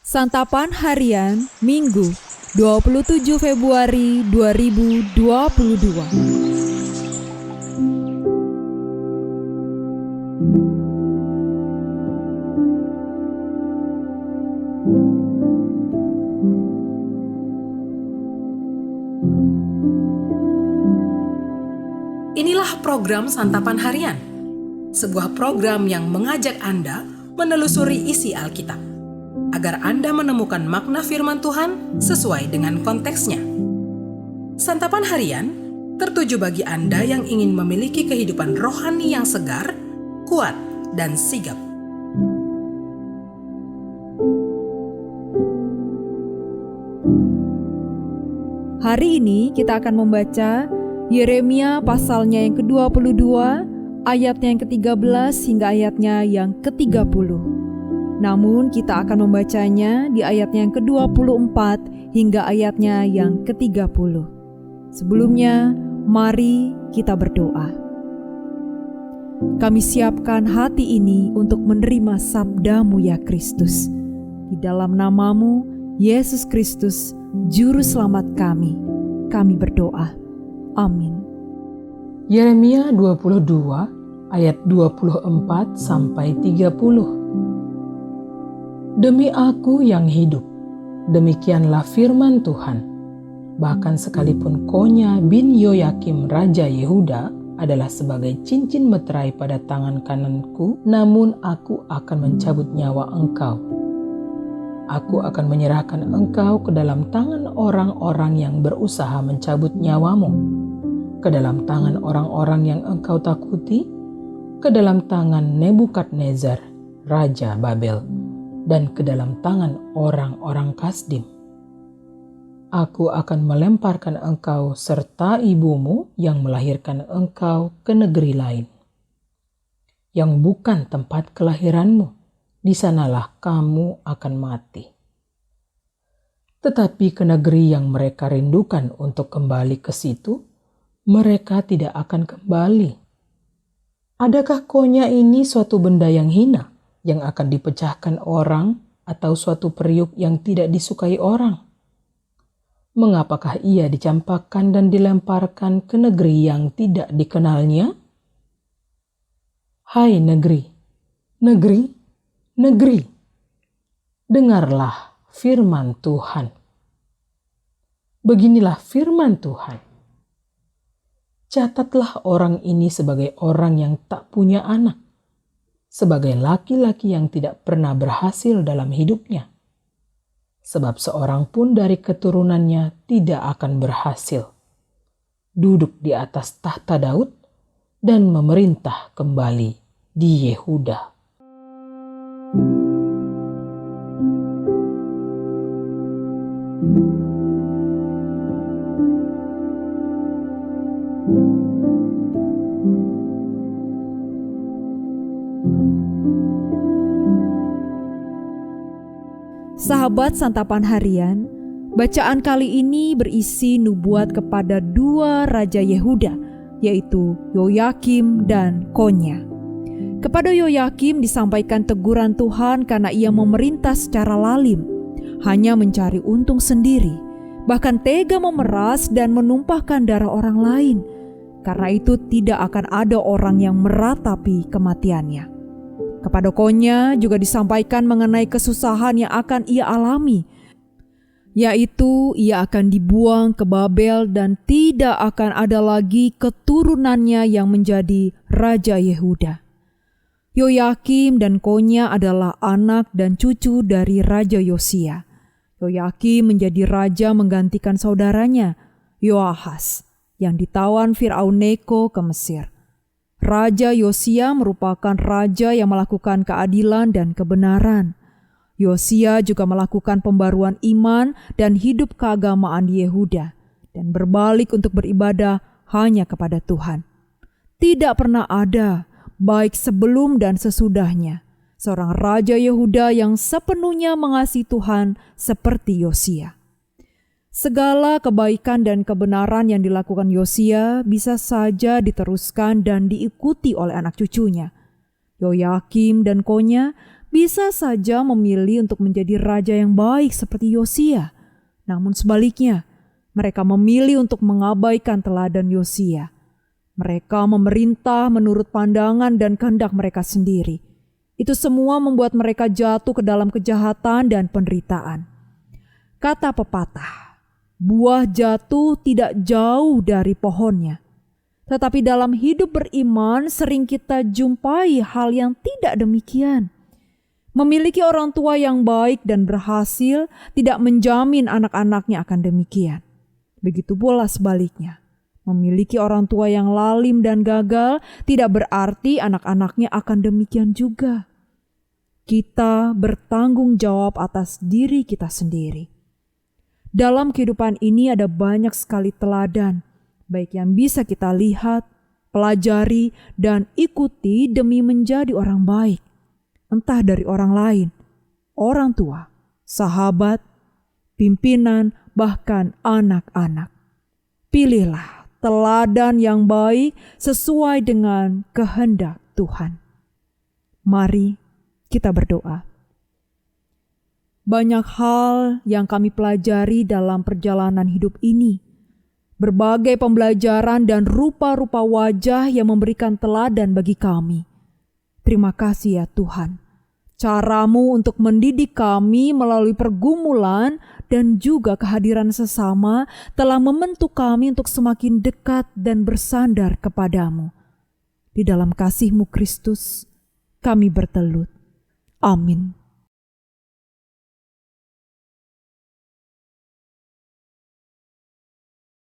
Santapan Harian Minggu 27 Februari 2022. Inilah program Santapan Harian, sebuah program yang mengajak Anda menelusuri isi Alkitab, agar Anda menemukan makna firman Tuhan sesuai dengan konteksnya. Santapan Harian tertuju bagi Anda yang ingin memiliki kehidupan rohani yang segar, kuat, dan sigap. Hari ini kita akan membaca Yeremia pasalnya yang ke-22, ayatnya yang ke-13 hingga ayatnya yang ke-30. Namun kita akan membacanya di ayatnya yang ke-24 hingga ayatnya yang ke-30. Sebelumnya, mari kita berdoa. Kami siapkan hati ini untuk menerima sabda-Mu ya Kristus. Di dalam nama-Mu, Yesus Kristus, Juru Selamat kami berdoa. Amin. Yeremia 22 ayat 24 sampai 30. Demi aku yang hidup, demikianlah firman Tuhan. Bahkan sekalipun Konya bin Yoyakim Raja Yehuda adalah sebagai cincin meterai pada tangan kananku, namun aku akan mencabut nyawa engkau. Aku akan menyerahkan engkau ke dalam tangan orang-orang yang berusaha mencabut nyawamu, ke dalam tangan orang-orang yang engkau takuti, ke dalam tangan Nebukadnezar, Raja Babel, dan ke dalam tangan orang-orang Kasdim. Aku akan melemparkan engkau serta ibumu yang melahirkan engkau ke negeri lain, yang bukan tempat kelahiranmu. Di sanalah kamu akan mati. Tetapi ke negeri yang mereka rindukan untuk kembali ke situ, mereka tidak akan kembali. Adakah Konya ini suatu benda yang hina, yang akan dipecahkan orang, atau suatu periuk yang tidak disukai orang? Mengapakah ia dicampakkan dan dilemparkan ke negeri yang tidak dikenalnya? Hai negeri, negeri, negeri, dengarlah firman Tuhan. Beginilah firman Tuhan. Catatlah orang ini sebagai orang yang tak punya anak, sebagai laki-laki yang tidak pernah berhasil dalam hidupnya. Sebab seorang pun dari keturunannya tidak akan berhasil duduk di atas tahta Daud dan memerintah kembali di Yehuda. Sahabat Santapan Harian, bacaan kali ini berisi nubuat kepada dua raja Yehuda, yaitu Yoyakim dan Konya. Kepada Yoyakim disampaikan teguran Tuhan karena ia memerintah secara lalim, hanya mencari untung sendiri, bahkan tega memeras dan menumpahkan darah orang lain. Karena itu tidak akan ada orang yang meratapi kematiannya. Kepada Konya juga disampaikan mengenai kesusahan yang akan ia alami, yaitu ia akan dibuang ke Babel dan tidak akan ada lagi keturunannya yang menjadi Raja Yehuda. Yoyakim dan Konya adalah anak dan cucu dari Raja Yosia. Yoyakim menjadi raja menggantikan saudaranya, Yoahas, yang ditawan Firaun Neko ke Mesir. Raja Yosia merupakan raja yang melakukan keadilan dan kebenaran. Yosia juga melakukan pembaruan iman dan hidup keagamaan di Yehuda dan berbalik untuk beribadah hanya kepada Tuhan. Tidak pernah ada, baik sebelum dan sesudahnya, seorang raja Yehuda yang sepenuhnya mengasihi Tuhan seperti Yosia. Segala kebaikan dan kebenaran yang dilakukan Yosia bisa saja diteruskan dan diikuti oleh anak cucunya. Yoyakim dan Konya bisa saja memilih untuk menjadi raja yang baik seperti Yosia. Namun sebaliknya, mereka memilih untuk mengabaikan teladan Yosia. Mereka memerintah menurut pandangan dan kehendak mereka sendiri. Itu semua membuat mereka jatuh ke dalam kejahatan dan penderitaan. Kata pepatah, buah jatuh tidak jauh dari pohonnya. Tetapi dalam hidup beriman sering kita jumpai hal yang tidak demikian. Memiliki orang tua yang baik dan berhasil tidak menjamin anak-anaknya akan demikian. Begitu pula sebaliknya. Memiliki orang tua yang lalim dan gagal tidak berarti anak-anaknya akan demikian juga. Kita bertanggung jawab atas diri kita sendiri. Dalam kehidupan ini ada banyak sekali teladan, baik yang bisa kita lihat, pelajari, dan ikuti demi menjadi orang baik. Entah dari orang lain, orang tua, sahabat, pimpinan, bahkan anak-anak. Pilihlah teladan yang baik sesuai dengan kehendak Tuhan. Mari kita berdoa. Banyak hal yang kami pelajari dalam perjalanan hidup ini. Berbagai pembelajaran dan rupa-rupa wajah yang memberikan teladan bagi kami. Terima kasih ya Tuhan. Cara-Mu untuk mendidik kami melalui pergumulan dan juga kehadiran sesama telah membentuk kami untuk semakin dekat dan bersandar kepadamu. Di dalam kasih-Mu Kristus, kami bertelut. Amin.